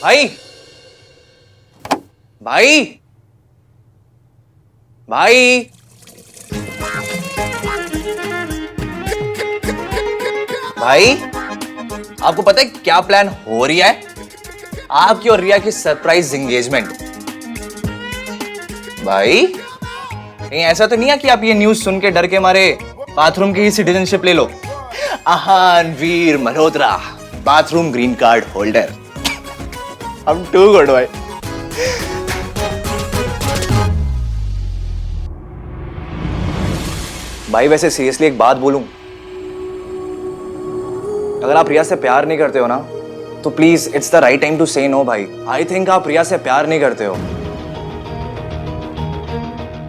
भाई भाई भाई भाई, आपको पता है क्या प्लान हो रही है? आपकी और रिया की सरप्राइज एंगेजमेंट। भाई कहीं ऐसा तो नहीं है कि आप ये न्यूज सुन के डर के मारे बाथरूम की ही सिटीजनशिप ले लो? Aahan Veer Malhotra, bathroom green card holder. I'm too good भाई। भाई वैसे सीरियसली एक बात बोलूं, अगर आप रिया से प्यार नहीं करते हो ना तो please it's the right time to say no भाई। आई थिंक आप रिया से प्यार नहीं करते हो,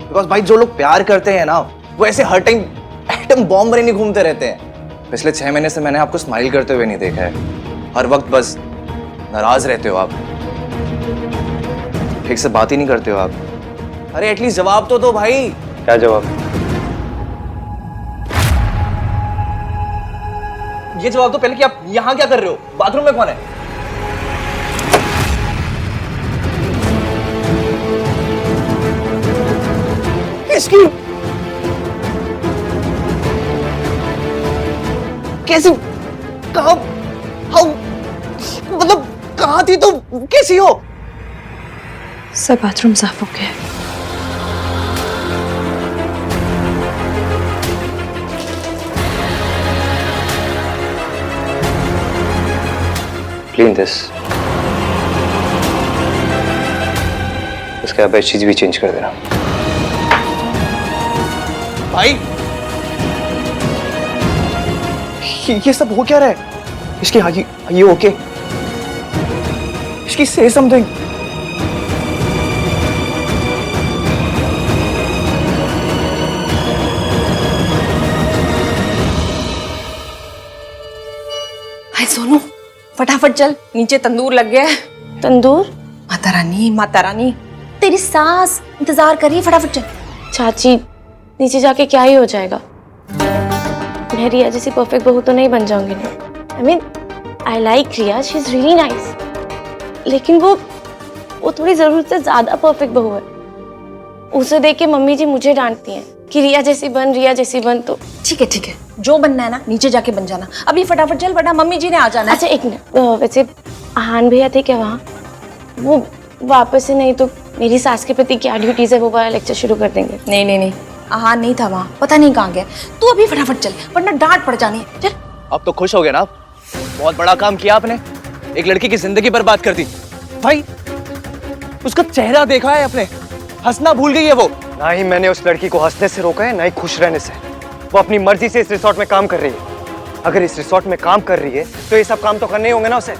बिकॉज भाई जो लोग प्यार करते हैं ना वो ऐसे हर टाइम एटम बॉम्ब बने नहीं घूमते रहते हैं। पिछले 6 महीने से मैंने आपको स्माइल करते हुए नहीं देखा है, हर वक्त बस नाराज रहते हो आप, ठीक से बात ही नहीं करते हो आप। अरे एटलीस्ट जवाब तो दो भाई। क्या जवाब? ये जवाब दो पहले कि आप यहां क्या कर रहे हो, बाथरूम में कौन है? इसकी कैसी, कहां, हाउ, मतलब कहां थी तुम, कैसी हो? सब बाथरूम साफ हो गया। Clean this. उसके बाद बेडशीट भी चेंज कर देना। भाई ये सब हो क्या रहा है? इसकी ये ओके? इसकी से समथिंग। हाय सोनू, फटाफट चल, नीचे तंदूर लग गया है। तंदूर? माता रानी तेरी सास इंतजार कर रही है, फटाफट चल। चाची नीचे जाके क्या ही हो जाएगा, मैं रिया जैसी परफेक्ट बहू तो नहीं बन जाऊंगी ना। I mean I like Riya, she is really nice, लेकिन वो थोड़ी जरूरत से ज्यादा परफेक्ट बहू है। उसे देख के मम्मी जी मुझे डांटती हैं कि रिया जैसी बन। तो ठीक है, जो बनना है ना नीचे जाके बन जाना। अभी फटाफट चल बेटा, मम्मी जी ने आ जाना है। अच्छा एक मिनट, वैसे आहान भैया थे क्या वहाँ? वो वापस से नहीं तो मेरी सास के प्रति क्या ड्यूटीज है वो वाला लेक्चर शुरू कर देंगे। नहीं, आहान नहीं था वहाँ, पता नहीं कहाँ गया। तू अभी फटाफट चल वरना डांट पड़ जानी है। चल। अब तो खुश हो गए ना आप? बहुत बड़ा काम किया आपने, एक लड़की की जिंदगी बर्बाद कर दी। भाई उसका चेहरा देखा है आपने? हंसना भूल गई है वो। ना ही मैंने उस लड़की को हंसने से रोका है, ना ही खुश रहने से। वो अपनी मर्जी से इस रिसोर्ट में काम कर रही है। अगर इस रिसोर्ट में काम कर रही है तो ये सब काम तो करने ही होंगे ना उसे।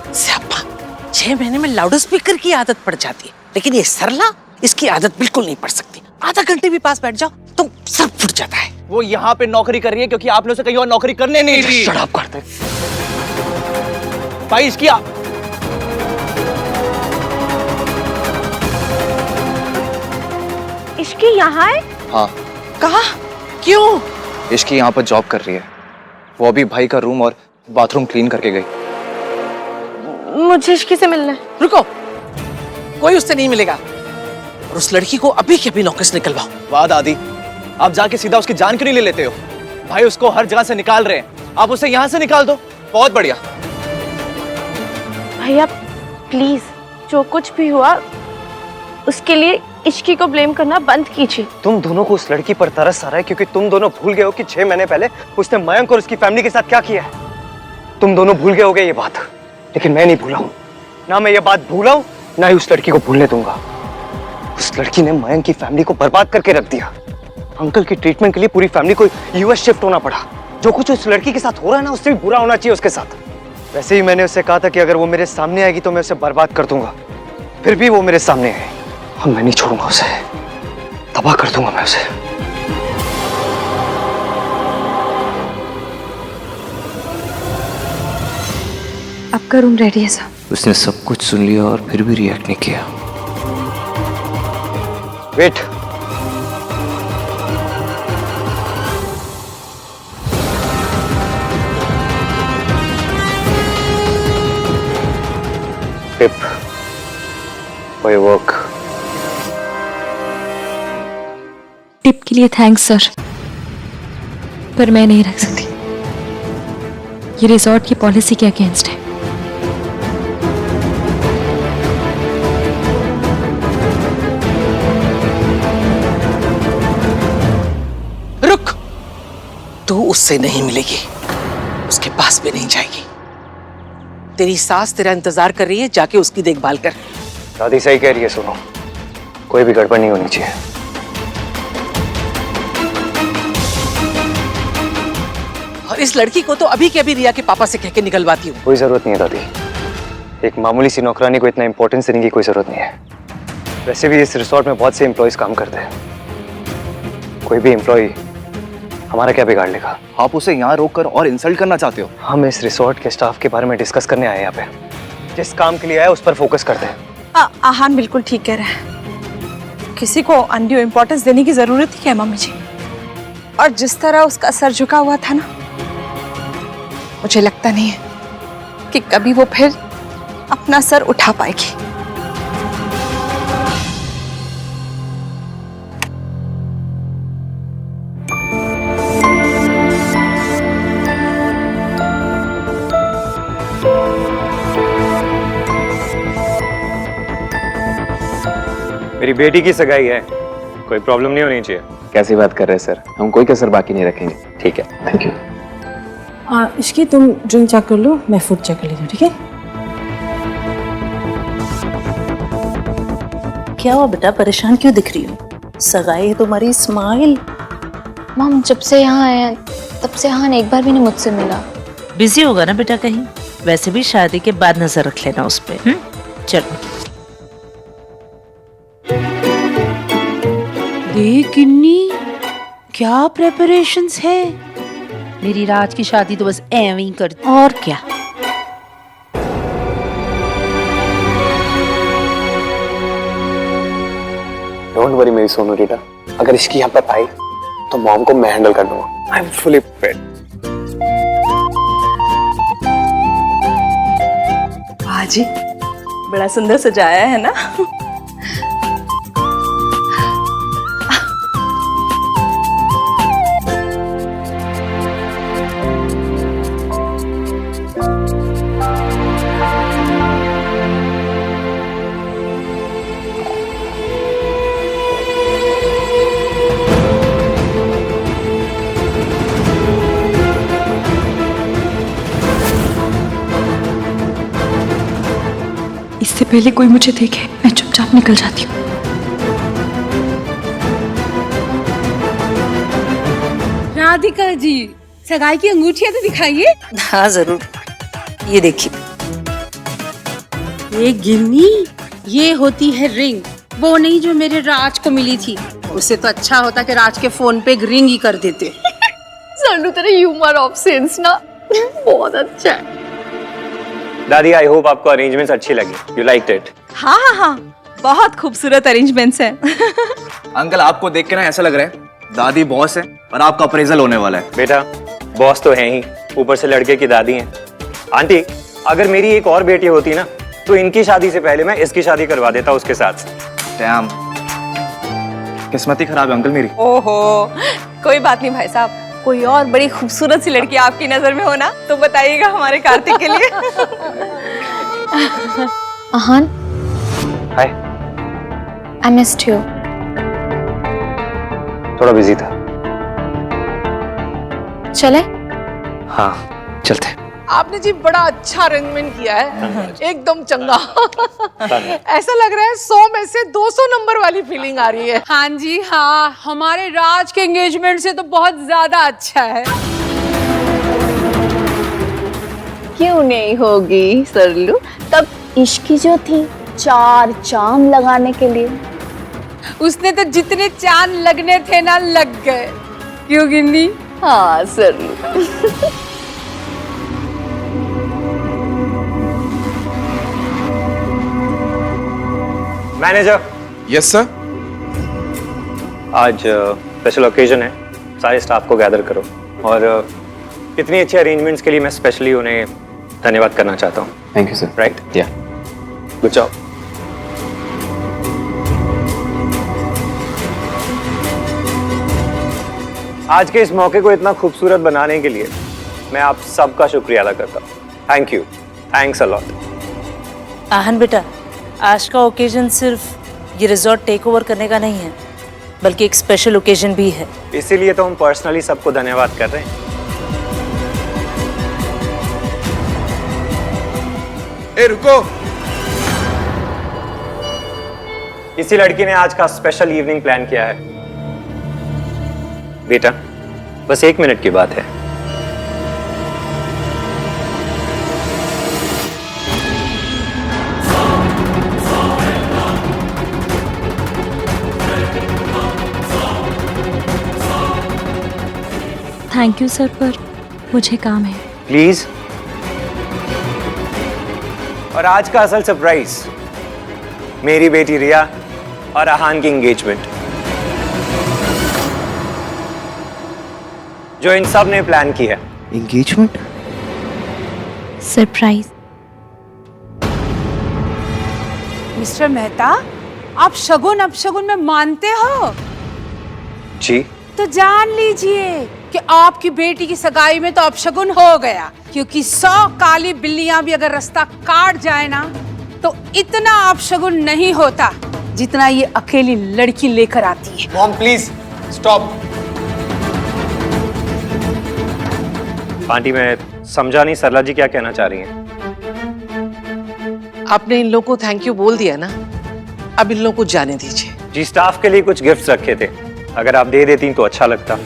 6 महीने में लाउड स्पीकर की आदत पड़ जाती है, लेकिन ये सरला, इसकी आदत बिल्कुल नहीं पड़ सकती। आधा घंटे भी पास बैठ जाओ तो सर फुट जाता है। वो यहाँ पे नौकरी कर रही है क्योंकि आपने उसे कहीं और नौकरी करने नहीं दी। शट अप कर दे भाई। इसकी यहाँ है? हाँ, कहा? क्यों? इश्की यहाँ पर जॉब कर रही है। वो अभी भाई का रूम और बाथरूम क्लीन करके गई। मुझे इसकी से मिलना है। रुको, कोई उससे नहीं मिलेगा, और उस लड़की को अभी के अभी नौकरी से निकलवाओ। वाह दादी, आप जाके सीधा उसकी जान क्यों नहीं ले लेते हो? भाई उसको हर जगह से निकाल रहे हैं, आप उसे यहाँ से निकाल दो। बहुत बढ़िया। भैया प्लीज, जो कुछ भी हुआ उसके लिए इश्की को ब्लेम करना बंद कीजिए। तुम दोनों को उस लड़की पर तरस आ रहा है क्योंकि तुम दोनों भूल गए हो कि 6 महीने पहले उसने मयंक और उसकी फैमिली के साथ क्या किया है। तुम दोनों भूल गए होगे ये बात, लेकिन मैं नहीं भूला हूं। ना मैं ये बात भूला हूं, ना ही उस लड़की को भूलने दूंगा। उस लड़की ने मयंक की फैमिली को बर्बाद करके रख दिया। अंकल की ट्रीटमेंट के लिए पूरी फैमिली को यूएस शिफ्ट होना पड़ा। जो कुछ उस लड़की के साथ हो रहा है ना, उससे भी बुरा होना चाहिए उसके साथ। वैसे ही मैंने उससे कहा था कि अगर वो मेरे सामने आएगी तो मैं उसे बर्बाद कर दूंगा। फिर भी वो मेरे सामने है और मैं नहीं छोड़ूंगा उसे, तबाह कर दूंगा मैं उसे। आपका रूम रेडी है साहब। उसने सब कुछ सुन लिया और फिर भी रिएक्ट नहीं किया। Wait, for your work. Tip के लिए थैंक्स सर, पर मैं नहीं रख सकती। ये रिजॉर्ट की पॉलिसी के अगेंस्ट है। रुक, तू उससे नहीं मिलेगी, उसके पास भी नहीं जाएगी। तेरी सास तेरा इंतजार कर रही है, जाके उसकी देखभाल कर। दादी सही कह रही है, सुनो, कोई भी गड़बड़ नहीं होनी चाहिए। और इस लड़की को तो अभी के अभी रिया के पापा से कह के निकलवाती हूँ। कोई जरूरत नहीं है दादी, एक मामूली सी नौकरानी को इतना इंपॉर्टेंस देने की कोई जरूरत नहीं है। वैसे भी इस रिसोर्ट में बहुत से एम्प्लॉयज काम करते हैं, कोई भी एम्प्लॉय हमारा क्या बिगाड़ लेगा। आप उसे यहाँ रोक कर और इंसल्ट करना चाहते हो? हम इस रिसोर्ट के स्टाफ के बारे में डिस्कस करने आए हैं यहाँ पे। जिस काम के लिए आए उस पर फोकस करते हैं। आहान बिल्कुल ठीक कह रहा है, किसी को अनड्यू इम्पोर्टेंस देने की जरूरत ही क्या मम्मी जी। और जिस तरह उसका सर झुका हुआ था ना, मुझे लगता नहीं है कि कभी वो फिर अपना सर उठा पाएगी। मेरी बेटी की सगाई है, कोई प्रॉब्लम नहीं होनी चाहिए। कैसी बात कर रहे हैं सर, हम कोई कसर बाकी नहीं रखेंगे। ठीक है, थैंक यू। इसकी तुम ड्रिंक चेक कर लो, मैं फूड चेक कर लेती हूँ, ठीक है? क्या हुआ बेटा, परेशान क्यों दिख रही हो? सगाई है तुम्हारी, स्माइल। मम जब से यहाँ आए हैं तब से हान एक बार भी नहीं मुझसे मिला। बिजी होगा ना बेटा कहीं, वैसे भी शादी के बाद नजर रख लेना उस पे। चलो देख किन्नी, क्या प्रेपरेशंस है। मेरी राज की शादी तो बस ऐਵੇਂ ही कर, और क्या। डोंट वरी मेरी सोनू रीटा, अगर इसकी यहाँ पर आई तो मॉम को मैं हैंडल कर दूंगा। I am fully prepared. वाह जी, बड़ा सुंदर सजाया है ना। इससे पहले कोई मुझे देखे मैं चुपचाप निकल जाती हूँ। राधिका जी, सगाई की अंगूठियां तो दिखाइए। हाँ जरूर, ये देखिए। ये गिन्नी, ये होती है रिंग, वो नहीं जो मेरे राज को मिली थी। उससे तो अच्छा होता कि राज के फोन पे एक रिंग ही कर देते। सानू तेरा ह्यूमर ऑफ सेंस ना बहुत अच्छा है। दादी, आई होप आपको अरेंजमेंट्स अच्छी लगी। You liked it? हाँ हाँ हाँ, बहुत खूबसूरत अरेंजमेंट्स हैं। अंकल, आपको देख के ना ऐसा लग रहा है दादी बॉस है और आपका अप्रेजल होने वाला है। बेटा, बॉस तो है ही, ऊपर से लड़के की दादी हैं। आंटी, अगर मेरी एक और बेटी होती ना तो इनकी शादी से पहले मैं इसकी शादी करवा देता उसके साथ। डैम, किस्मत ही खराब है अंकल मेरी। ओहो, कोई बात नहीं भाई साहब, कोई और बड़ी खूबसूरत सी लड़की आपकी नजर में हो ना तो बताइएगा हमारे कार्तिक के लिए। Aahan, hi. I missed you. थोड़ा बिजी था। चले? हाँ, चलते। आपने जी बड़ा अच्छा अरेंजमेंट किया है, एकदम चंगा। ऐसा लग रहा है 100 में से 200 नंबर वाली फीलिंग आ रही है। हाँ जी हाँ, हमारे राज के एंगेजमेंट से तो बहुत ज्यादा अच्छा है। क्यों नहीं होगी सरलू, तब इश्क की जो थी 4 चांद लगाने के लिए। उसने तो जितने चांद लगने थे ना लग गए, क्यों गिन्नी? हाँ सरलू। मैनेजर। Yes sir. आज स्पेशल ओकेजन है, सारे स्टाफ को गैदर करो और इतनी अच्छी अरेंजमेंट्स के लिए मैं स्पेशली उन्हें धन्यवाद करना चाहता हूँ। Thank you sir. राइट? या गुड जॉब। आज के इस मौके को इतना खूबसूरत बनाने के लिए मैं आप सबका शुक्रिया अदा करता हूँ। Thank you, thanks a lot. Aahan बेटा, आज का ओकेजन सिर्फ ये रिजॉर्ट टेक ओवर करने का नहीं है, बल्कि एक स्पेशल ओकेजन भी है। इसीलिए तो हम पर्सनली सबको धन्यवाद कर रहे हैं। ए रुको, इसी लड़की ने आज का स्पेशल इवनिंग प्लान किया है। बेटा, बस 1 मिनट की बात है। थैंक यू सर, पर मुझे काम है। प्लीज। और आज का असल सरप्राइज, मेरी बेटी रिया और आहान की एंगेजमेंट, जो इन सब ने प्लान की है। एंगेजमेंट? सरप्राइज। मिस्टर मेहता, आप शगुन अपशगुन में मानते हो? जी। तो जान लीजिए कि आपकी बेटी की सगाई में तो अपशगुन हो गया, क्योंकि 100 काली बिल्लियां भी अगर रास्ता काट जाए ना, तो इतना अपशगुन नहीं होता जितना ये अकेली लड़की लेकर आती है। Mom please stop. आंटी, मैं समझा नहीं सरला जी क्या कहना चाह रही हैं। आपने इन लोगों को थैंक यू बोल दिया ना, अब इन लोगों को जाने दीजिए। जी, स्टाफ के लिए कुछ गिफ्ट्स रखे थे, अगर आप दे देती तो अच्छा लगता।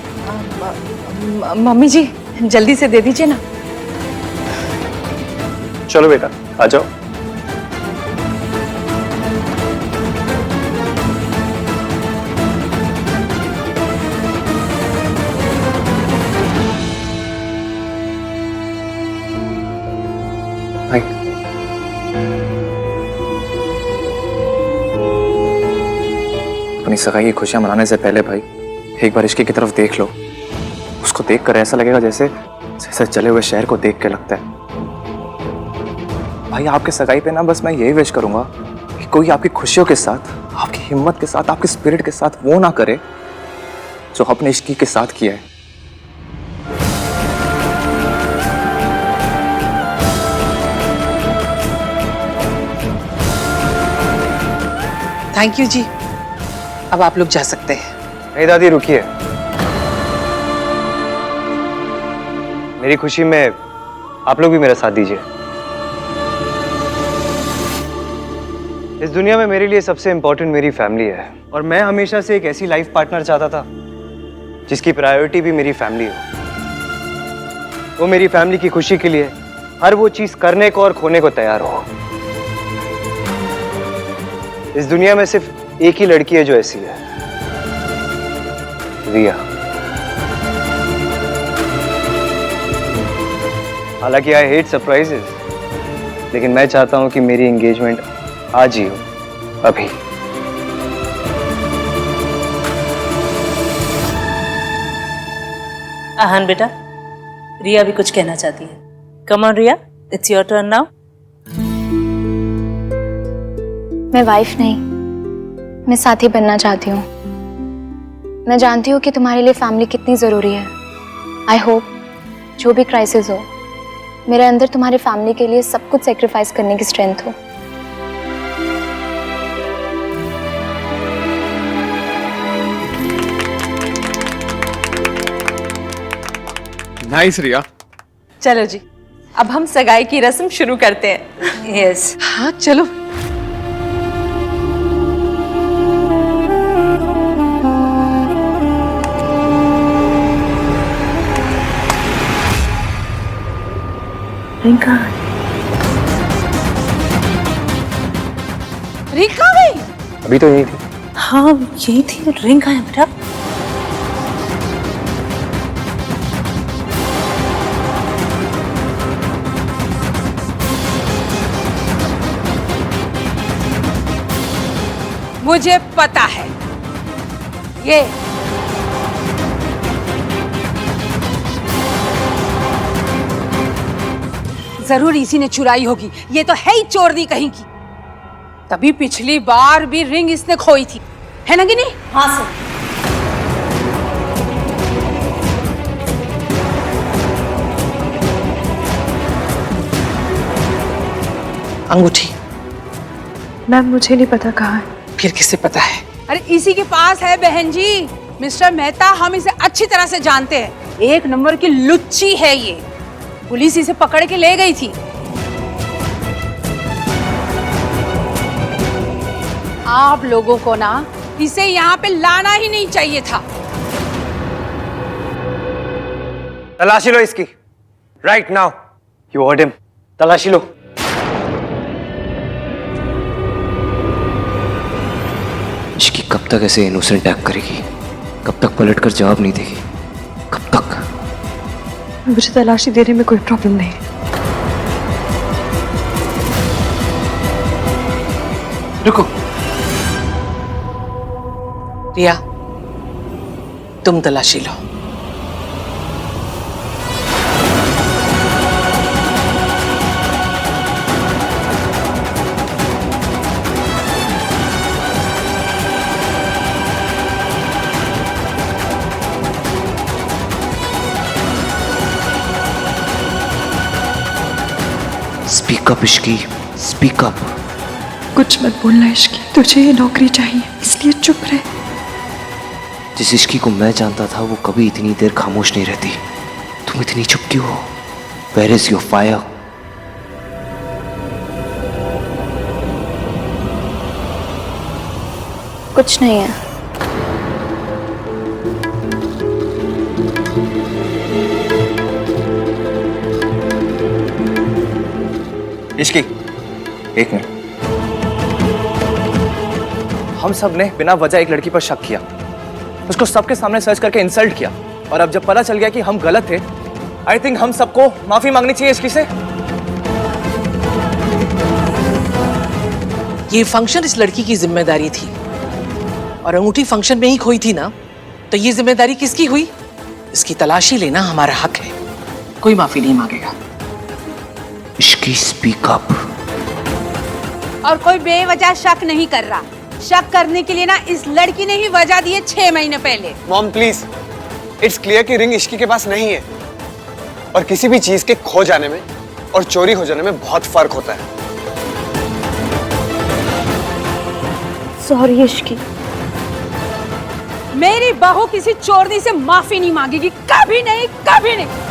मम्मी जी जल्दी से दे दीजिए ना। चलो बेटा, आ जाओ। भाई, अपनी सगाई की खुशियां मनाने से पहले भाई एक बार इश्की की तरफ देख लो। उसको देखकर ऐसा लगेगा जैसे जैसे चले हुए शहर को देख के लगता है। भाई, आपके सगाई पे ना बस मैं यही विश करूंगा कि कोई आपकी खुशियों के साथ, आपकी हिम्मत के साथ, आपकी स्पिरिट के साथ वो ना करे जो अपने इश्की के साथ किया है। थैंक यू जी, अब आप लोग जा सकते हैं। नहीं दादी, रुकिए। मेरी खुशी में आप लोग भी मेरा साथ दीजिए। इस दुनिया में मेरे लिए सबसे इंपॉर्टेंट मेरी फैमिली है, और मैं हमेशा से एक ऐसी लाइफ पार्टनर चाहता था जिसकी प्रायोरिटी भी मेरी फैमिली हो। वो मेरी फैमिली की खुशी के लिए हर वो चीज करने को और खोने को तैयार हो। इस दुनिया में सिर्फ एक ही लड़की है जो ऐसी है, रिया। हालांकि आई हेट सरप्राइजेस, लेकिन मैं चाहता हूं कि मेरी एंगेजमेंट आज ही हो, अभी। आहन बेटा, रिया भी कुछ कहना चाहती है। Come on Riya, it's your turn now. मैं वाइफ नहीं, मैं साथी बनना चाहती हूँ। मैं जानती हूँ कि तुम्हारे लिए फैमिली कितनी ज़रूरी है। आई होप जो भी क्राइसिस हो, मेरे अंदर तुम्हारी फैमिली के लिए सब कुछ सेक्रीफाइस करने की स्ट्रेंथ हो। नाइस रिया। चलो जी, अब हम सगाई की रस्म शुरू करते हैं। यस। हाँ चलो। रिंका रिंका गई? अभी तो यही थी। हाँ यही थी, रिंग है बेटा। मुझे पता है, ये जरूर इसी ने चुराई होगी। ये तो है ही चोरनी कहीं की। तभी पिछली बार भी रिंग इसने खोई थी, है ना कि नहीं? हाँ सर। अंगूठी मैम मुझे नहीं पता कहाँ है। फिर किसे पता है? अरे इसी के पास है बहन जी। मिस्टर मेहता, हम इसे अच्छी तरह से जानते हैं। एक नंबर की लुच्ची है ये। पुलिस इसे पकड़ के ले गई थी। आप लोगों को ना इसे यहाँ पे लाना ही नहीं चाहिए था। तलाशी लो इसकी, right now. You heard him. तलाशी लो। इसकी कब तक ऐसे इनोसेंट एक्ट करेगी? कब तक पलट कर जवाब नहीं देगी? कब तक? मुझे तलाशी देने में कोई प्रॉब्लम नहीं है। रुको रिया, तुम तलाशी लो। Speak up Ishki, speak up. कुछ मत बोलना इश्की, तुझे ये नौकरी चाहिए इसलिए चुप रहे। जिस इश्की को मैं जानता था वो कभी इतनी देर खामोश नहीं रहती। तुम इतनी चुप क्यों हो? Where is your fire? कुछ नहीं है। इश्की, एक मिनट। हम सब ने बिना वजह एक लड़की पर शक किया, उसको सबके सामने सर्च करके इंसल्ट किया, और अब जब पता चल गया कि हम गलत थे, आई थिंक हम सबको माफी मांगनी चाहिए इश्की से। ये फंक्शन इस लड़की की जिम्मेदारी थी, और अंगूठी फंक्शन में ही खोई थी ना, तो ये जिम्मेदारी किसकी हुई? इसकी तलाशी लेना हमारा हक है। कोई माफी नहीं मांगेगा। Ishki, speak up. और कोई बेवजह शक नहीं कर रहा। शक करने के लिए ना इस लड़की ने ही वजह दी है 6 महीने पहले। मॉम प्लीज, इट्स क्लियर कि रिंग इश्की के पास नहीं है, और किसी भी चीज के खो जाने में और चोरी हो जाने में बहुत फर्क होता है। सॉरी इश्की। मेरी बहू किसी चोरनी से माफी नहीं मांगेगी, कभी नहीं, कभी नहीं।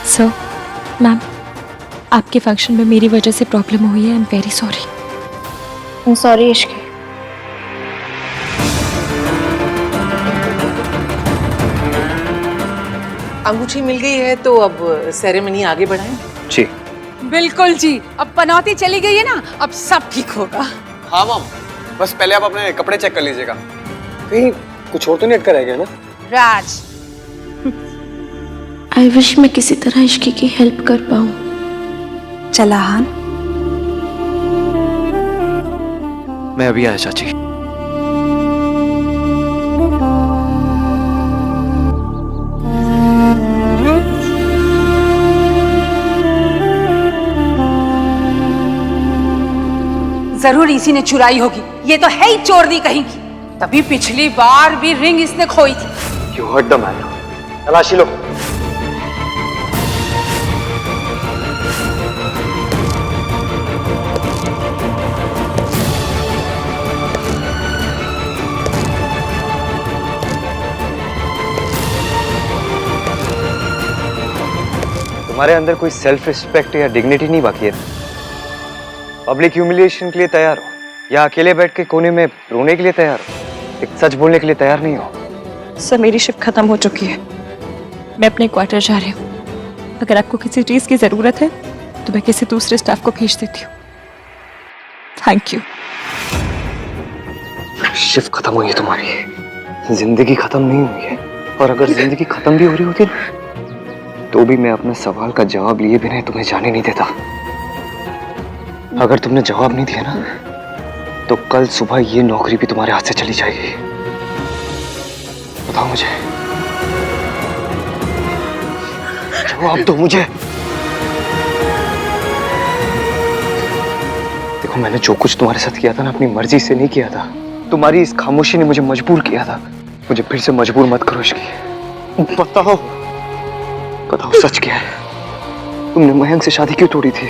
सो मैम, आपके फंक्शन में मेरी वजह से प्रॉब्लम हुई है। I am very sorry. I am sorry Ishki. अंगूठी मिल गई है तो अब सेरेमनी आगे बढ़ाएं। जी बिल्कुल जी। अब पनौती चली गई है ना, अब सब ठीक होगा। हाँ मॉम, बस पहले आप अपने कपड़े चेक कर लीजिएगा, कहीं कुछ और तो नहीं अटका रह गया ना। राज, आई विश मैं किसी तरह इश्की की हेल्प कर पाऊँ। चला हान। मैं अभी आया चाची। जरूर इसी ने चुराई होगी। ये तो है ही चोरनी कहीं की। तभी पिछली बार भी रिंग इसने खोई थी। You hurt the man. तलाशी लो। तुम्हारे अंदर कोई सेल्फ रिस्पेक्ट या डिग्निटी नहीं बाकी है? पब्लिक ह्यूमिलिएशन के लिए तैयार हो, या अकेले बैठ के कोने में रोने के लिए तैयार हो? एक सच बोलने के लिए तैयार नहीं हो? सर, मेरी शिफ्ट खत्म हो चुकी है। मैं अपने क्वार्टर जा रही हूँ। अगर आपको किसी चीज़ की ज़रूरत है तो मैं किसी दूसरे स्टाफ को भेज देती हूँ। Thank you. शिफ्ट खत्म हुई है तुम्हारी, जिंदगी खत्म नहीं हुई है। और अगर जिंदगी खत्म भी हो रही होती ना, तो भी मैं अपने सवाल का जवाब लिए बिना तुम्हें जाने नहीं देता। अगर तुमने जवाब नहीं दिया ना, तो कल सुबह ये नौकरी भी तुम्हारे हाथ से चली जाएगी। बताओ मुझे, जवाब दो मुझे। देखो, मैंने जो कुछ तुम्हारे साथ किया था ना, अपनी मर्जी से नहीं किया था। तुम्हारी इस खामोशी ने मुझे मजबूर किया था। मुझे फिर से मजबूर मत करो इसकी। बताओ, बताओ सच क्या है? तुमने मयंक से शादी क्यों तोड़ी थी?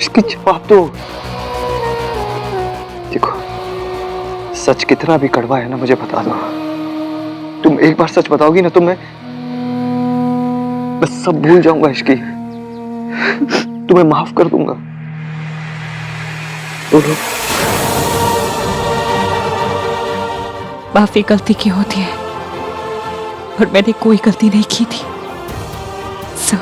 इसकी जवाब दो। देखो, सच कितना भी कड़वा है ना, मुझे बता दो। तुम एक बार सच बताओगी ना, तो मैं सब भूल जाऊंगा इसकी। तुम्हें माफ कर दूंगा। बोलो। माफी गलती की होती है, और मैंने कोई गलती नहीं की थी सर।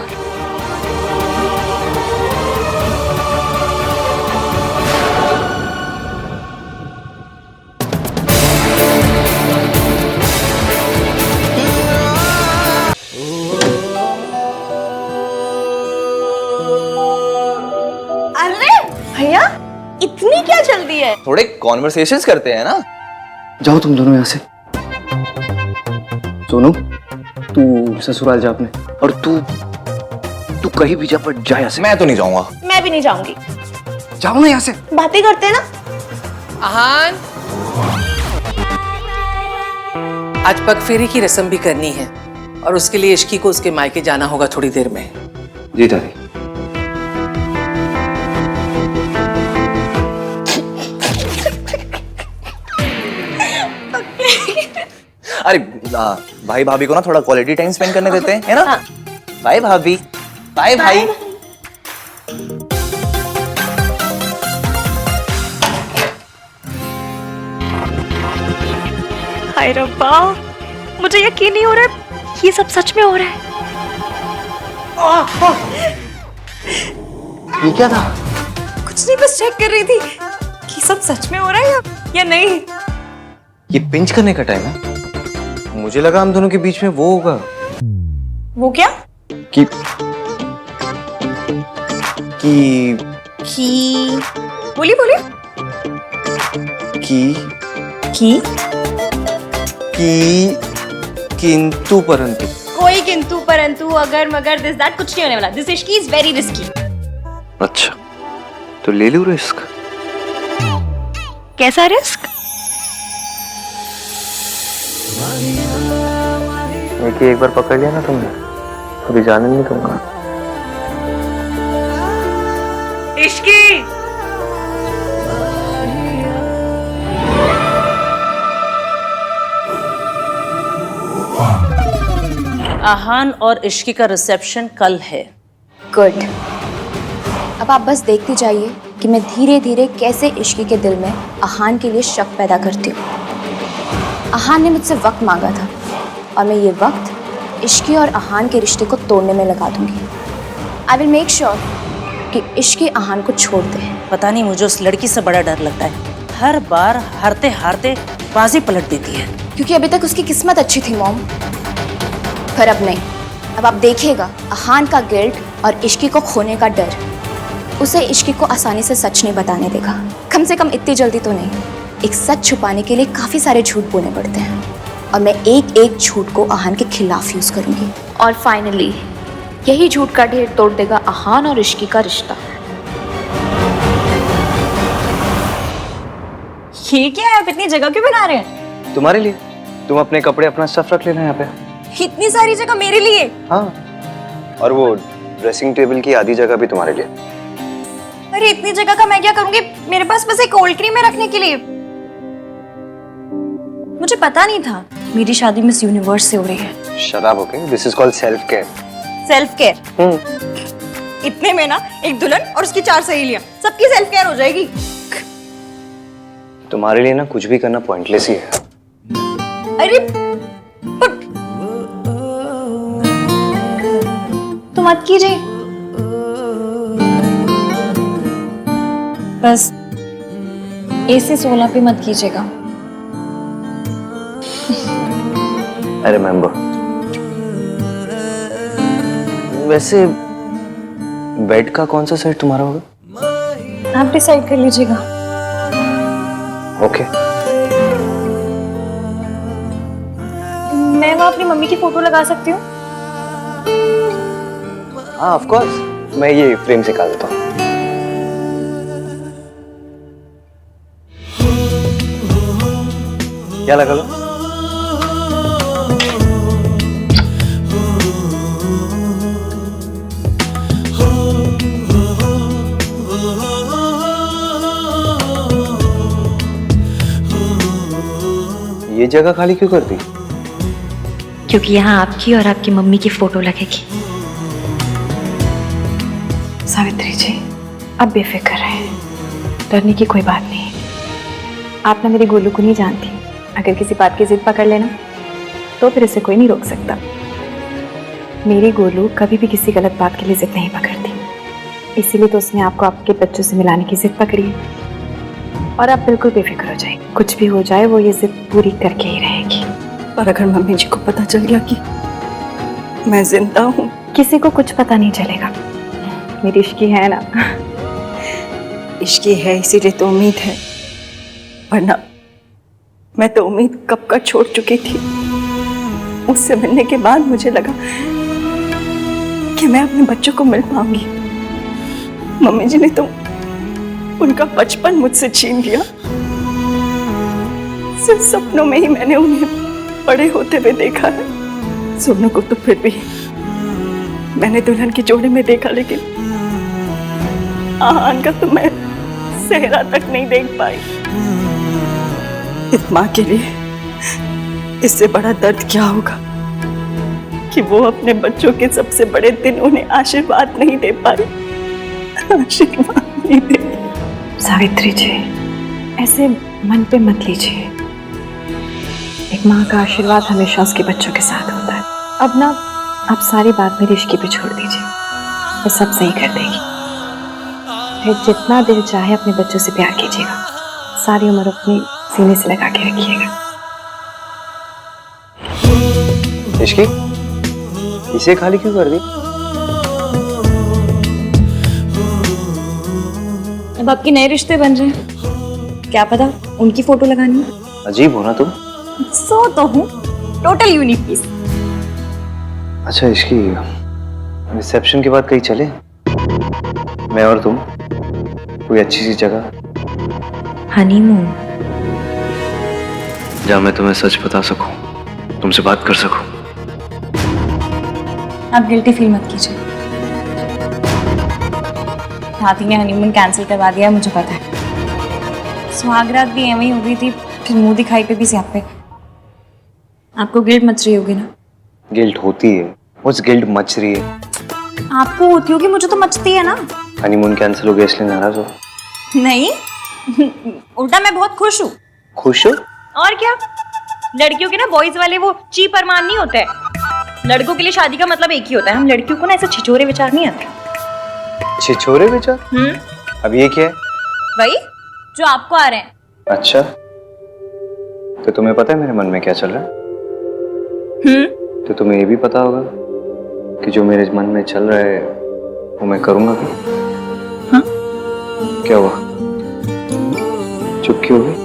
अरे भैया, इतनी क्या जल्दी है? थोड़े कॉन्वर्सेशंस करते हैं ना। जाओ तुम दोनों यहाँ से। सोनू, तू ससुराल जा अपने, और तू कहीं भी जा, पर जा यहाँ से। मैं तो नहीं जाऊंगा। मैं भी नहीं जाऊंगी। जाओ ना यहाँ से। बातें करते हैं ना। आहान, आज पग फेरी की रस्म भी करनी है, और उसके लिए इश्की को उसके मायके जाना होगा थोड़ी देर में। जी दादी। अरे भाई भाभी को ना थोड़ा क्वालिटी टाइम स्पेंड करने देते हैं, है ना? बाय भाभी। बाय भाई। हाय रब्बा, मुझे यकीन नहीं हो रहा है ये सब सच में हो रहा है। ये क्या था? कुछ नहीं, बस चेक कर रही थी कि सब सच में हो रहा है या नहीं। ये पिंच करने का टाइम है? मुझे लगा हम दोनों के बीच में वो होगा। वो क्या? कि बोली कि किंतु परंतु। कोई किंतु परंतु अगर मगर दिस दैट कुछ नहीं होने वाला। This Ishki is very risky. अच्छा, तो ले लूं रिस्क। कैसा रिस्क? एक बार पकड़ लिया ना तुमने, अभी जाने नहीं दूंगा। इश्की। आहान और इश्की का रिसेप्शन कल है। गुड। अब आप बस देखती जाइए कि मैं धीरे धीरे कैसे इश्की के दिल में आहान के लिए शक पैदा करती हूँ। आहान ने मुझसे वक्त मांगा था, और मैं ये वक्त इश्की और आहान के रिश्ते को तोड़ने में लगा दूंगी। आई विल मेक श्योर कि इश्की आहान को छोड़ दे। पता नहीं, मुझे उस लड़की से बड़ा डर लगता है। हर बार हारते हारते बाजी पलट देती है। क्योंकि अभी तक उसकी किस्मत अच्छी थी मॉम, पर अब नहीं। अब आप देखिएगा, आहान का गिल्ट और इश्की को खोने का डर उसे इश्की को आसानी से सच नहीं बताने देगा। कम से कम इतनी जल्दी तो नहीं। एक सच छुपाने के लिए काफी सारे झूठ बोलने पड़ते हैं, और मैं एक एक झूठ को आहान के खिलाफ यूज करूंगी। और फाइनली यही झूठ का ढेर तोड़ देगा आहान और इश्की का रिश्ता। ये क्या है? आप इतनी जगह क्यों बना रहे हैं? तुम्हारे लिए। तुम अपने कपड़े, अपना स्टफ रख लेना यहाँ पे। इतनी सारी जगह मेरे लिए? हाँ, और वो ड्रेसिंग टेबल की आधी जगह भी तुम्हारे लिए। अरे इतनी जगह का मैं क्या करूंगी? मेरे पास बस एक कोल्ड क्रीम है रखने के लिए। मुझे पता नहीं था मेरी शादी मिस यूनिवर्स से हो रही है। शराब okay, this is called self care. Self care? इतने में ना एक दुल्हन और उसकी 4 सहेलियां, सबकी सेल्फ केयर हो जाएगी। तुम्हारे लिए ना कुछ भी करना पॉइंटलेस ही है। अरे तो मत कीजिए। बस AC 16 पे मत कीजिएगा। I remember. वैसे बेड का कौन सा सेट तुम्हारा होगा? आप डिसाइड कर लीजिएगा। ओके। मैं वहाँ अपनी मम्मी की फोटो लगा सकती हूँ? हाँ ऑफ कोर्स, मैं ये फ्रेम से निकाल देता हूँ। क्या लगा लो? ये जगह खाली क्यों कर दी? क्योंकि यहाँ आपकी और आपकी मम्मी की फोटो लगेगी। सावित्री जी, अब बेफिक्र रहे, डरने की कोई बात नहीं। आप ना मेरे गोलू को नहीं जानती, अगर किसी बात की जिद पकड़ लेना तो फिर इसे कोई नहीं रोक सकता। मेरी गोलू कभी भी किसी गलत बात के लिए जिद नहीं पकड़ती, इसीलिए तो उसने आपको आपके बच्चों से मिलाने की जिद पकड़ी है। और आप बिल्कुल बेफिक्र हो जाए, कुछ भी हो जाए वो ये जिद पूरी करके ही रहेगी। और अगर मम्मी जी को पता चल गया कि मैं जिंदा हूँ? किसी को कुछ पता नहीं चलेगा, मेरी इश्की है ना। इश्की है इसीलिए तो उम्मीद है, वरना मैं तो उम्मीद कब का छोड़ चुकी थी। उससे मिलने के बाद मुझे लगा कि मैं अपने बच्चों को मिल पाऊंगी। मम्मी जी ने तो उनका बचपन मुझसे छीन लिया। सिर्फ सपनों में ही मैंने उन्हें बड़े होते हुए देखा है। सोनू को तो फिर भी मैंने दुल्हन के जोड़े में देखा, लेकिन आहान का तो मैं सेहरा तक नहीं देख पाई। इस माँ के लिए इससे बड़ा दर्द क्या होगा कि वो अपने बच्चों के सबसे बड़े दिन उन्हें आशीर्वाद नहीं दे पाई। आशीर्वाद नहीं दे पाई। सावित्री जी, ऐसे मन पे मत लीजिए, एक माँ का आशीर्वाद हमेशा उसके बच्चों के साथ होता है। अब ना आप सारी बात मेरी इश्की पे छोड़ दीजिए, वो सब सही कर देगी। फिर जितना दिल चाहे अपने बच्चों से प्यार कीजिएगा, सारी उम्र अपने सीने से लगा के रखिएगा। इश्की, इसे खाली क्यों कर दी? अब आपके नए रिश्ते बन रहे हैं, क्या पता उनकी फोटो लगानी है। अजीब हो ना तुम। सो तो हूँ, टोटल यूनिक पीस। अच्छा इश्की, रिसेप्शन के बाद कहीं चले, मैं और तुम, कोई अच्छी सी जगह हनीमून, जहाँ मैं तुम्हें सच बता सकूं, तुमसे बात कर सकूं। आप गिल्टी फील मत कीजिए। हाथी ने हनीमून कैंसिल करवा दिया, मुझे पता है। सुहागरात भी एवं ही हो गई थी, फिर मुंह दिखाई पे भी स्यापे। आपको गिल्ट मच रही होगी ना? गिल्ट होती है, उस गिल्ट मच रही है। आपको होती होगी, मुझे तो मचती है ना। हनीमून कैंसिल हो गया इसलिए नाराज हो? नहीं, उल्टा मैं बहुत खुश हूँ। खुश हो? और क्या, लड़कियों के ना बॉयज वाले वो चीप अरमान नहीं होते हैं। लड़कों के लिए शादी का मतलब एक ही होता है। हम लड़कियों को ना ऐसे छिछोरे विचार नहीं आते। छिछोरे विचार? अब ये क्या है? वही जो आपको आ रहे हैं। अच्छा, तो तुम्हें पता है मेरे मन में क्या चल रहा है? तो तुम्हें ये भी पता होगा कि जो मेरे मन में चल रहा है वो मैं करूंगा भी। हाँ? क्या हुआ, चुप क्यों हो गई?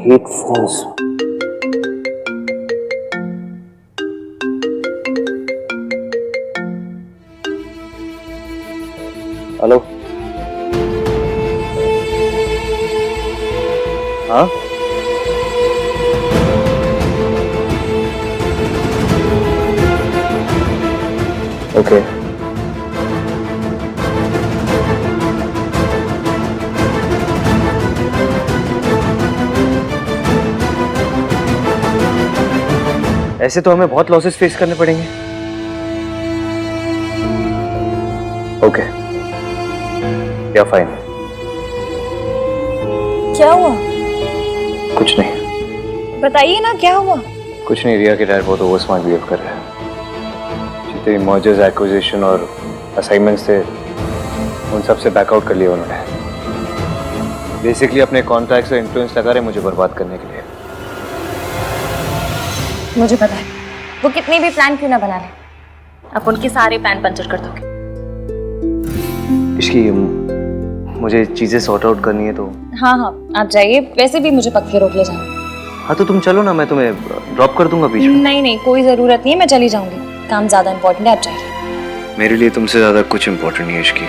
hate phones. हेलो। हाँ? ओके। ऐसे तो हमें बहुत लॉसेस फेस करने पड़ेंगे। ओके, या फाइन। क्या हुआ? कुछ नहीं। बताइए ना क्या हुआ? कुछ नहीं, रिया के डैड बहुत ओवर स्मार्ट बिहेव कर रहे हैं। जितने भी मर्जर्स, एक्विजिशन और असाइनमेंट्स थे उन सब से बैकआउट कर लिया उन्होंने। बेसिकली अपने कॉन्ट्रैक्ट्स और इन्फ्लुएंस लगा रहे मुझे बर्बाद करने के लिए। मुझे पता है वो कितनी भी प्लान क्यों ना बना ले, आप उनके सारे प्लान पंचर कर दोगे। इसकी मुझे चीजें सॉर्ट आउट करनी है तो। हाँ हाँ आप जाइए, वैसे भी मुझे पक्के रोक ले जाना। हाँ तो तुम चलो ना, मैं तुम्हें ड्रॉप कर दूंगा बीच में। नहीं नहीं कोई जरूरत नहीं है, मैं चली जाऊंगी, काम ज्यादा इंपॉर्टेंट है, आप जाइए। मेरे लिए तुमसे ज्यादा कुछ इंपॉर्टेंट नहीं है इसकी।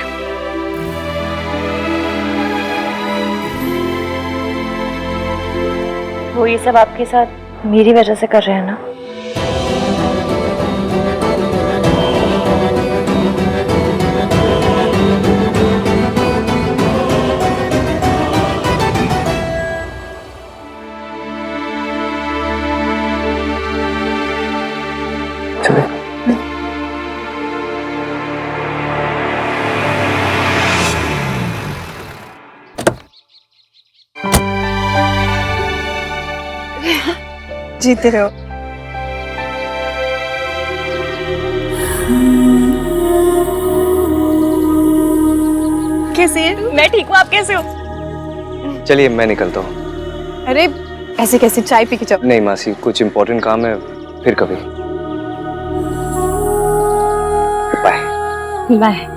वो ये सब आपके साथ मेरी वजह से कर रहे हैं ना? जीते रहो। कैसे है? मैं ठीक हूँ, आप कैसे हो? चलिए मैं निकलता हूँ। अरे ऐसे कैसे, चाय पी के जाओ। नहीं मासी, कुछ इम्पोर्टेंट काम है, फिर कभी। बाय। बाय।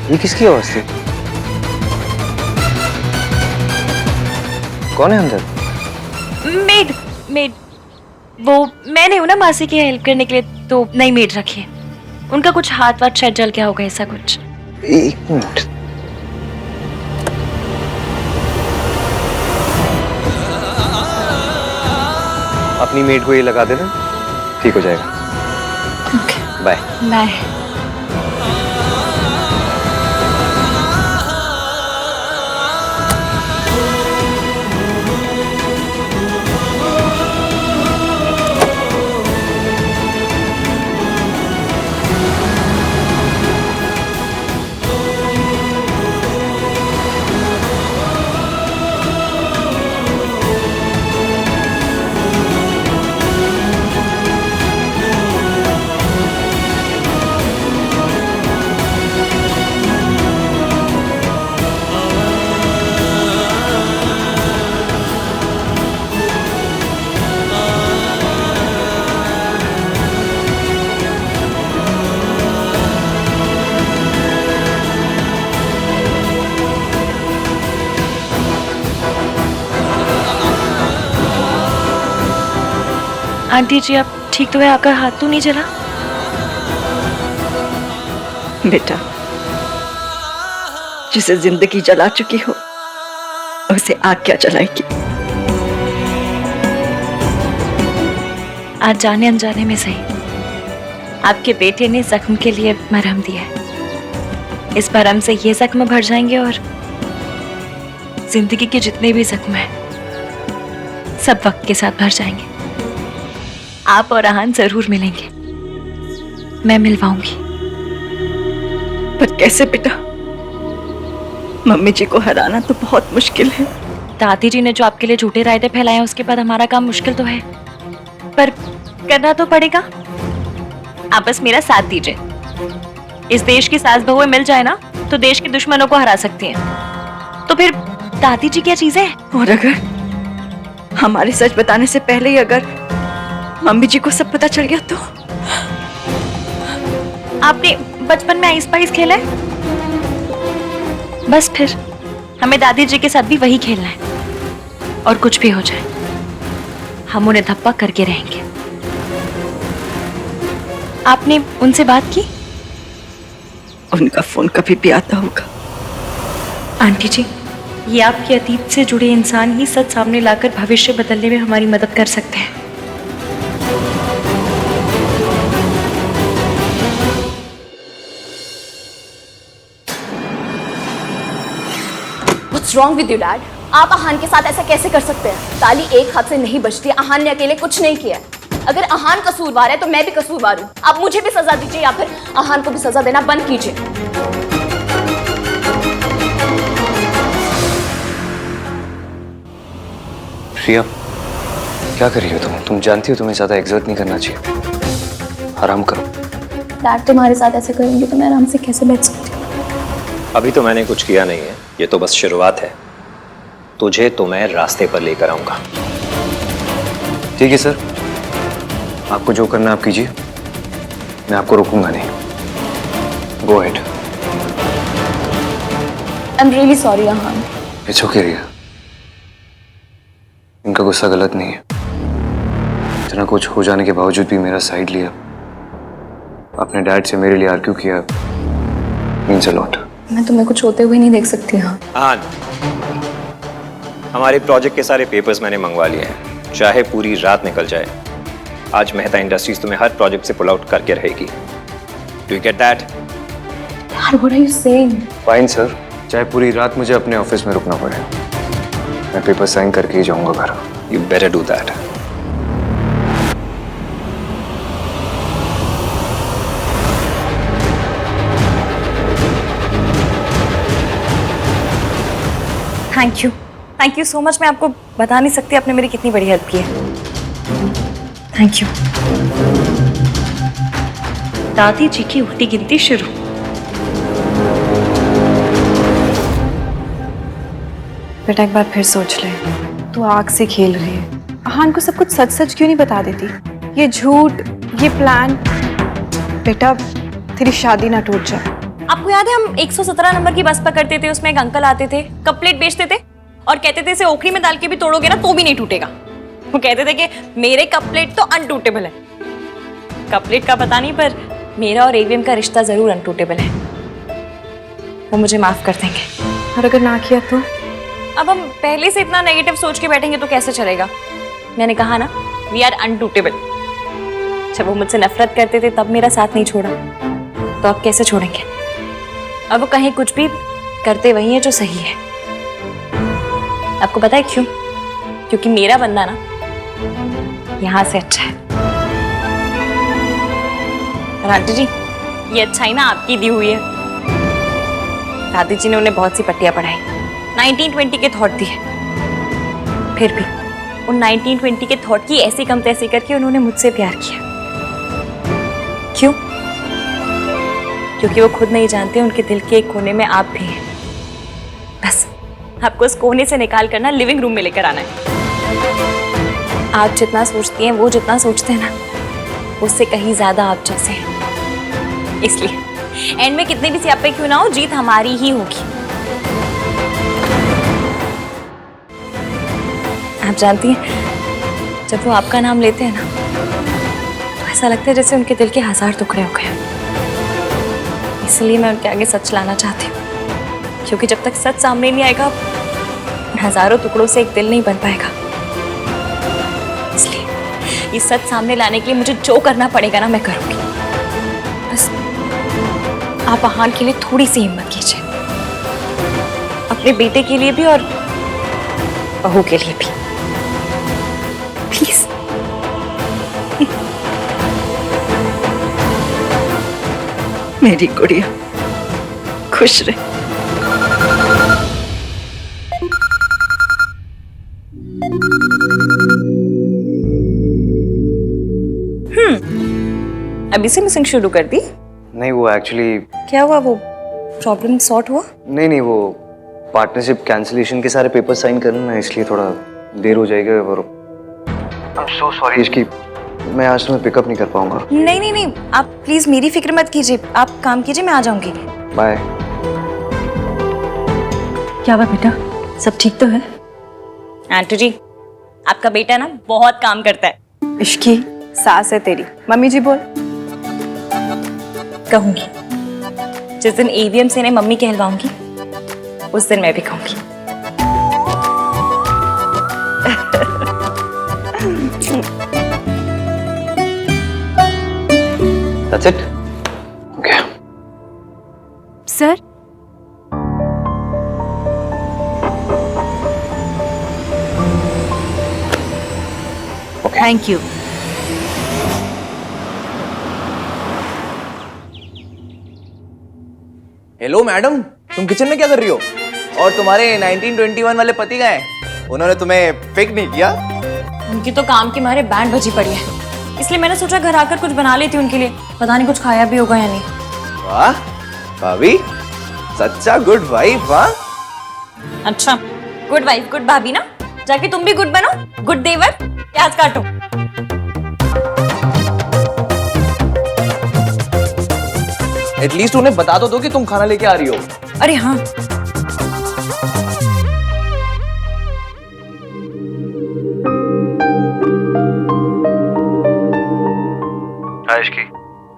ये किसकी आवाज थी? कौन है अंदर? मेड मेड वो मैं नहीं हूँ ना मासी की हेल्प करने के लिए, तो नई मेड रखी है। उनका कुछ हाथ वाथ शायद जल गया होगा, ऐसा कुछ। एक मिनट। अपनी मेड को ये लगा देना, ठीक हो जाएगा। बाय। बाय। आंटी जी आप ठीक तो है? आपका हाथ तो नहीं जला? बेटा, जिसे जिंदगी जला चुकी हो उसे आग क्या जलाएगी? आज जाने अनजाने में सही, आपके बेटे ने जख्म के लिए मरहम दिया है। इस मरहम से ये जख्म भर जाएंगे और जिंदगी के जितने भी जख्म हैं सब वक्त के साथ भर जाएंगे। आप और आहान जरूर मिलेंगे, मैं मिलवाऊंगी। पर कैसे बेटा? मम्मी जी को हराना तो बहुत मुश्किल है। दादी जी ने जो आपके लिए झूठे रायते फैलाए उसके बाद हमारा काम मुश्किल तो है, पर करना तो पड़ेगा। आप बस मेरा साथ दीजिए। इस देश की सास बहुएं मिल जाए ना तो देश के दुश्मनों को हरा सकती हैं। तो फिर दादी जी क्या चीज है? और अगर हमारे सच बताने से पहले ही अगर मम्मी जी को सब पता चल गया तो आपने बचपन में आइस पाइस खेला है? बस फिर हमें दादी जी के साथ भी वही खेलना है। और कुछ भी हो जाए हम उन्हें धप्पा करके रहेंगे। आपने उनसे बात की? उनका फोन कभी भी आता होगा। आंटी जी, ये आपके अतीत से जुड़े इंसान ही सच सामने लाकर भविष्य बदलने में हमारी मदद कर सकते हैं। What's wrong with you, Dad? आप आहान के साथ ऐसा कैसे कर सकते हैं? ताली एक हाथ से नहीं बजती। आहान ने अकेले कुछ नहीं किया। अगर आहान कसूरवार है तो मैं भी कसूरवार हूँ। आप मुझे भी सजा दीजिए या फिर आहान को भी सजा देना बंद कीजिए। प्रिया, क्या कर रही हो तुम जानती हो तुम्हें ज्यादा एग्जर्ट नहीं करना चाहिए। आराम करो। डैड तुम्हारे साथ ऐसे करेंगे तो मैं आराम से कैसे बैठ सकती हूँ? अभी तो मैंने कुछ किया नहीं है, ये तो बस शुरुआत है। तुझे तो मैं रास्ते पर लेकर आऊंगा। ठीक है सर, आपको जो करना आप कीजिए, मैं आपको रोकूंगा नहीं। Go ahead. I am really sorry Aahan. It's okay Riya, इनका गुस्सा गलत नहीं है। इतना कुछ हो जाने के बावजूद भी मेरा साइड लिया, अपने डैड से मेरे लिए आर्ग्यू किया, मीन्स अ लॉट। मैं तुम्हें कुछ होते हुए नहीं देख सकती। हाँ आहान, हमारे प्रोजेक्ट के सारे पेपर्स मैंने मंगवा लिए हैं। चाहे पूरी रात निकल जाए, आज मेहता इंडस्ट्रीज तुम्हें हर प्रोजेक्ट से पुल आउट करके रहेगी। Do you get that? Dad, what are you saying? Fine sir, चाहे पूरी रात मुझे अपने ऑफिस में रुकना पड़े, मैं पेपर साइन करके ही जाऊंगा घर। You better do that. Thank you so much. मैं आपको बता नहीं सकती आपने मेरी कितनी बड़ी हेल्प की है। Thank you. दादी जी की उल्टी गिनती शुरू। बेटा एक बार फिर सोच ले, तू आग से खेल रही है। आहान को सब कुछ सच सच क्यों नहीं बता देती? ये झूठ, ये प्लान। बेटा तेरी शादी ना टूट जाए। आपको याद है हम 117 नंबर की बस पकड़ते थे, उसमें एक अंकल आते थे, कप प्लेट बेचते थे और कहते थे इसे ओखली में डाल के भी तोड़ोगे ना तो भी नहीं टूटेगा। वो कहते थे कि मेरे कप प्लेट तो अनटूटेबल है। कप प्लेट का पता नहीं, पर मेरा और एवीएम का रिश्ता जरूर अनटूटेबल है। वो मुझे माफ कर देंगे। और अगर ना किया तो? अब हम पहले से इतना नेगेटिव सोच के बैठेंगे तो कैसे चलेगा? मैंने कहा ना, वी आर अनटूटेबल। जब वो मुझसे नफरत करते थे तब मेरा साथ नहीं छोड़ा, तो अब कैसे छोड़ेंगे? अब वो कहीं कुछ भी करते वही है जो सही है। आपको पता है क्यों? क्योंकि मेरा बंदा ना यहां से अच्छा है। और आंटी जी, ये अच्छाई ना आपकी दी हुई है। दादी जी ने उन्हें बहुत सी पट्टियां पढ़ाई, 1920 के थॉट दिए। फिर भी उन 1920 के थॉट की ऐसी कम तैसी करके उन्होंने मुझसे प्यार किया। क्यों? क्योंकि वो खुद नहीं जानते उनके दिल के एक कोने में आप भी हैं। बस आपको उस कोने से निकाल कर ना लिविंग रूम में लेकर आना है। आप जितना सोचती हैं, वो जितना सोचते हैं ना, उससे कहीं ज्यादा आप जैसे हैं। इसलिए एंड में कितने भी सियापे क्यों ना हो, जीत हमारी ही होगी। आप जानती हैं, जब वो आपका नाम लेते हैं ना, तो ऐसा लगता है जैसे उनके दिल के 1000 टुकड़े हो गए। इसलिए मैं उनके आगे सच लाना चाहती हूँ, क्योंकि जब तक सच सामने नहीं आएगा, हजारों टुकड़ों से एक दिल नहीं बन पाएगा। इसलिए ये सच सामने लाने के लिए मुझे जो करना पड़ेगा ना, मैं करूंगी। बस आप आहान के लिए थोड़ी सी हिम्मत कीजिए, अपने बेटे के लिए भी और बहू के लिए भी, प्लीज। मेरी गुड़िया खुश रहे। अभी से मिसिंग शुरू कर दी? नहीं, वो एक्चुअली क्या हुआ? वो प्रॉब्लम सॉर्ट हुआ? नहीं, वो पार्टनरशिप कैंसिलेशन के सारे पेपर साइन करना है, इसलिए थोड़ा देर हो जाएगा। और आई एम सो सॉरी, इसकी मैं आज तुम्हें पिकअप नहीं कर पाऊंगा। नहीं नहीं नहीं, आप प्लीज मेरी फिक्र मत कीजिए, आप काम कीजिए, मैं आ जाऊंगी। बाय। क्या हुआ बेटा, सब ठीक तो है? आंटू जी, आपका बेटा ना बहुत काम करता है। इश्की सास है तेरी। मम्मी जी बोल। कहूंगी, जिस दिन एवीएम से इन्हें मम्मी कहलवाऊंगी उस दिन मैं भी कहूंगी। That's it? Okay. Sir thank you. Hello madam, तुम किचन में क्या कर रही हो? और तुम्हारे 1921 वाले पति गए, उन्होंने तुम्हें पिक नहीं किया? उनकी तो काम के मारे बैंड बजी पड़ी है, इसलिए मैंने सोचा घर आकर कुछ बना लेती उनके लिए। पता नहीं कुछ खाया भी होगा या नहीं। वाह भाभी, सच्चा गुड वाइफ। वाह, अच्छा, गुड वाइफ गुड भाभी ना, जाके तुम भी गुड बनो। गुड देवर, प्याज काटो। एटलीस्ट उन्हें बता तो दो कि तुम खाना लेके आ रही हो। अरे हाँ,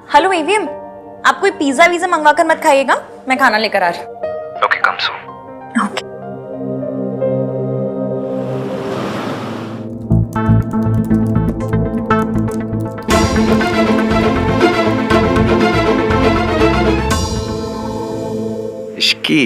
हेलो एवीएम, आप कोई पिज्जा वीजा मंगवा कर मत खाइएगा, मैं खाना लेकर आ रही हूँ। Okay, come soon. Okay. Ishki